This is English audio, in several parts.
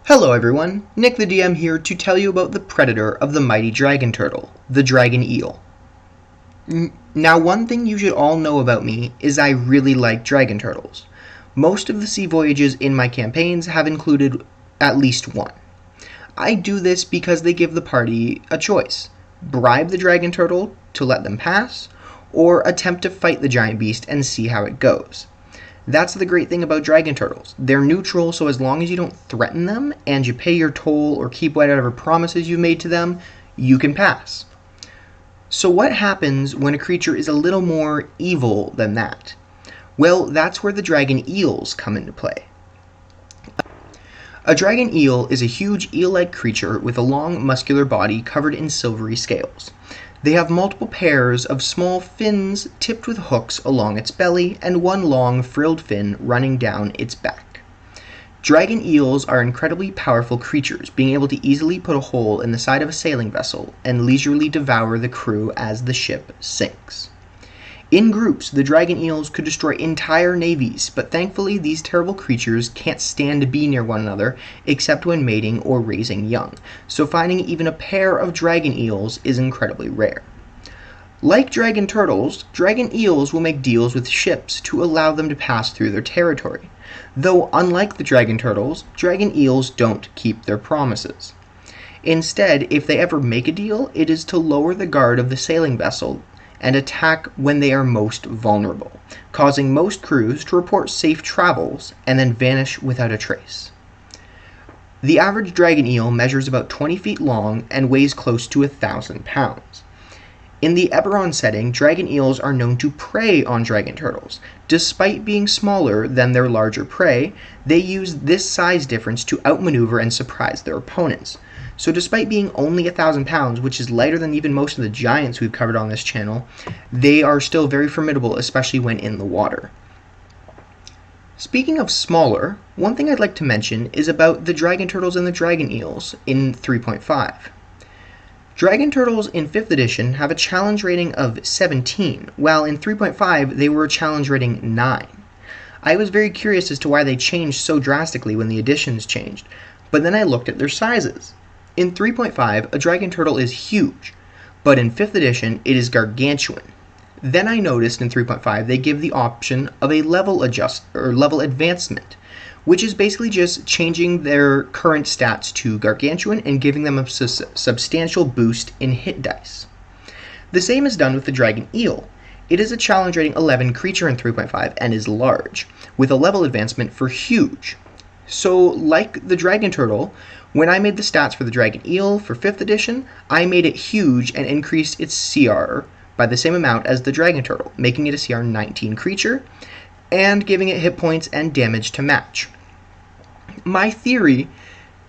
Hello everyone, Nick the DM here to tell you about the predator of the mighty dragon turtle, the dragon eel. Now one thing you should all know about me is I really like dragon turtles. Most of the sea voyages in my campaigns have included at least one. I do this because they give the party a choice: bribe the dragon turtle to let them pass, or attempt to fight the giant beast and see how it goes. That's the great thing about dragon turtles. They're neutral, so as long as you don't threaten them and you pay your toll or keep whatever promises you've made to them, you can pass. So what happens when a creature is a little more evil than that? Well, that's where the dragon eels come into play. A dragon eel is a huge eel-like creature with a long, muscular body covered in silvery scales. They have multiple pairs of small fins tipped with hooks along its belly and one long, frilled fin running down its back. Dragon eels are incredibly powerful creatures, being able to easily put a hole in the side of a sailing vessel and leisurely devour the crew as the ship sinks. In groups, the dragon eels could destroy entire navies, but thankfully these terrible creatures can't stand to be near one another except when mating or raising young, so finding even a pair of dragon eels is incredibly rare. Like dragon turtles, dragon eels will make deals with ships to allow them to pass through their territory. Though unlike the dragon turtles, dragon eels don't keep their promises. Instead, if they ever make a deal, it is to lower the guard of the sailing vessel and attack when they are most vulnerable, causing most crews to report safe travels and then vanish without a trace. The average dragon eel measures about 20 feet long and weighs close to 1,000 pounds. In the Eberron setting, dragon eels are known to prey on dragon turtles. Despite being smaller than their larger prey, they use this size difference to outmaneuver and surprise their opponents. So despite being only 1,000 pounds, which is lighter than even most of the giants we've covered on this channel, they are still very formidable, especially when in the water. Speaking of smaller, one thing I'd like to mention is about the dragon turtles and the dragon eels in 3.5. Dragon turtles in 5th edition have a challenge rating of 17, while in 3.5 they were a challenge rating 9. I was very curious as to why they changed so drastically when the editions changed, but then I looked at their sizes. In 3.5, a dragon turtle is huge, but in 5th edition, it is gargantuan. Then I noticed in 3.5 they give the option of a level advancement, which is basically just changing their current stats to gargantuan and giving them a substantial boost in hit dice. The same is done with the dragon eel. It is a challenge rating 11 creature in 3.5 and is large, with a level advancement for huge. So, like the dragon turtle, when I made the stats for the dragon eel for 5th edition, I made it huge and increased its CR by the same amount as the dragon turtle, making it a CR 19 creature, and giving it hit points and damage to match. My theory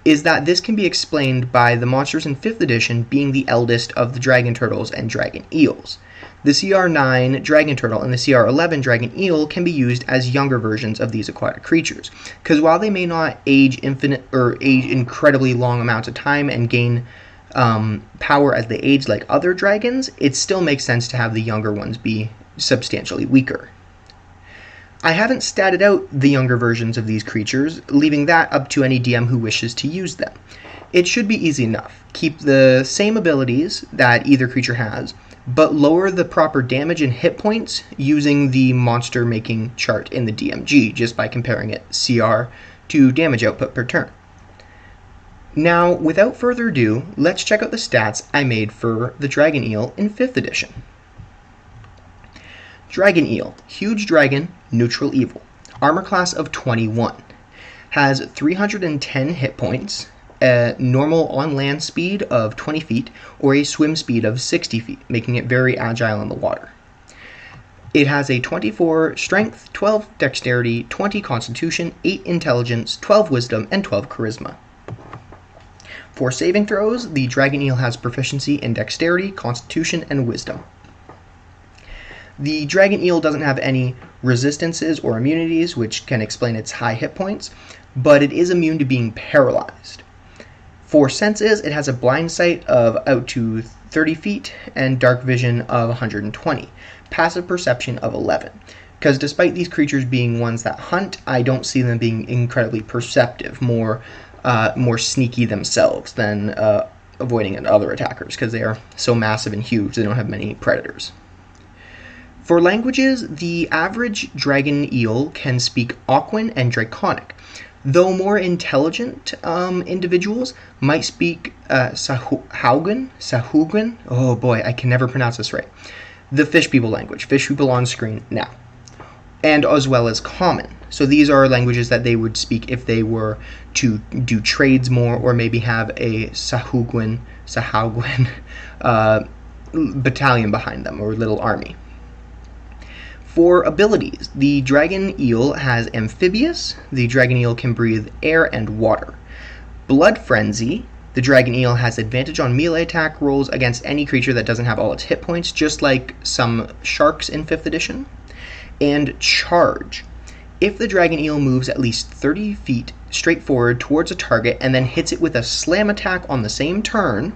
is that this can be explained by the monsters in 5th edition being the eldest of the dragon turtles and dragon eels. The CR9 dragon turtle and the CR11 dragon eel can be used as younger versions of these aquatic creatures, because while they may not age incredibly long amounts of time and gain power as they age like other dragons, it still makes sense to have the younger ones be substantially weaker. I haven't statted out the younger versions of these creatures, leaving that up to any DM who wishes to use them. It should be easy enough. Keep the same abilities that either creature has, but lower the proper damage and hit points using the monster making chart in the DMG, just by comparing it CR to damage output per turn. Now, without further ado, let's check out the stats I made for the dragon eel in 5th edition. Dragon eel, huge dragon, neutral evil, armor class of 21, has 310 hit points, a normal on-land speed of 20 feet, or a swim speed of 60 feet, making it very agile in the water. It has a 24 strength, 12 dexterity, 20 constitution, 8 intelligence, 12 wisdom, and 12 charisma. For saving throws, the dragon eel has proficiency in dexterity, constitution, and wisdom. The dragon eel doesn't have any resistances or immunities, which can explain its high hit points, but it is immune to being paralyzed. For senses, it has a blind sight of out to 30 feet and dark vision of 120, passive perception of 11. Because despite these creatures being ones that hunt, I don't see them being incredibly perceptive, more more sneaky themselves than avoiding other attackers, because they are so massive and huge they don't have many predators. For languages, the average dragon eel can speak Aquan and Draconic, though more intelligent individuals might speak Sahuagin. Oh boy, I can never pronounce this right. The fish people language, fish people on screen now, and as well as Common. So these are languages that they would speak if they were to do trades more, or maybe have a Sahuagin battalion behind them, or little army. For abilities, the dragon eel has amphibious. The dragon eel can breathe air and water. Blood Frenzy. The dragon eel has advantage on melee attack rolls against any creature that doesn't have all its hit points, just like some sharks in 5th edition. And Charge. If the dragon eel moves at least 30 feet straight forward towards a target and then hits it with a slam attack on the same turn,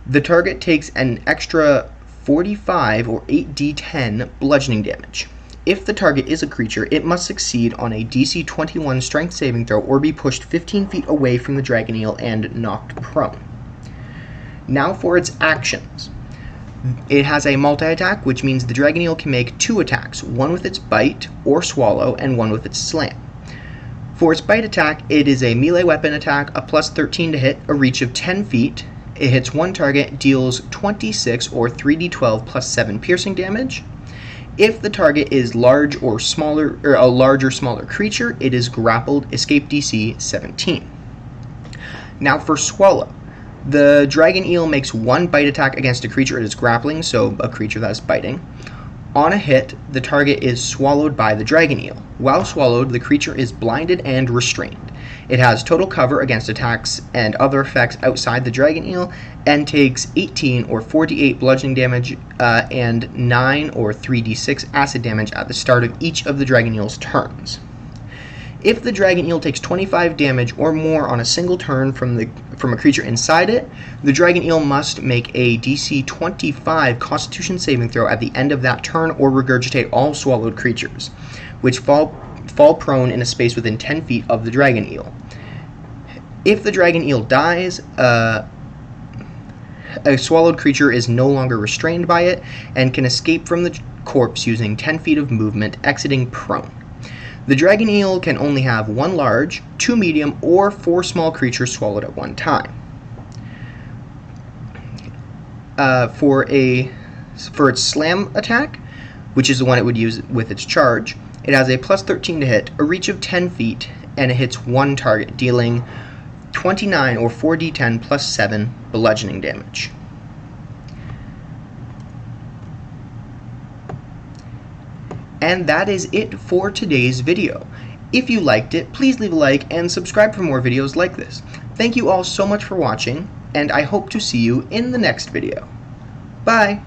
the target takes an extra 45 or 8d10 bludgeoning damage. If the target is a creature, it must succeed on a DC 21 strength saving throw or be pushed 15 feet away from the dragon eel and knocked prone. Now for its actions. It has a multi-attack, which means the dragon eel can make 2 attacks, one with its bite or swallow and one with its slam. For its bite attack, it is a melee weapon attack, a plus 13 to hit, a reach of 10 feet. It hits one target, deals 26 or 3d12 plus 7 piercing damage. If the target is large or smaller, or a large or smaller creature, it is grappled, escape DC 17. Now for Swallow. The dragon eel makes 1 bite attack against a creature it is grappling, so a creature that is biting. On a hit, the target is swallowed by the dragon eel. While swallowed, the creature is blinded and restrained. It has total cover against attacks and other effects outside the dragon eel, and takes 18 or 4d8 bludgeoning damage and 9 or 3d6 acid damage at the start of each of the dragon eel's turns. If the dragon eel takes 25 damage or more on a single turn from a creature inside it, the dragon eel must make a DC 25 Constitution saving throw at the end of that turn, or regurgitate all swallowed creatures, which fall prone in a space within 10 feet of the dragon eel. If the dragon eel dies, a swallowed creature is no longer restrained by it and can escape from the corpse using 10 feet of movement, exiting prone. The dragon eel can only have 1 large, 2 medium, or 4 small creatures swallowed at one time. For its slam attack, which is the one it would use with its charge, it has a plus 13 to hit, a reach of 10 feet, and it hits 1 target, dealing 29 or 4d10 plus 7 bludgeoning damage. And that is it for today's video. If you liked it, please leave a like and subscribe for more videos like this. Thank you all so much for watching, and I hope to see you in the next video. Bye!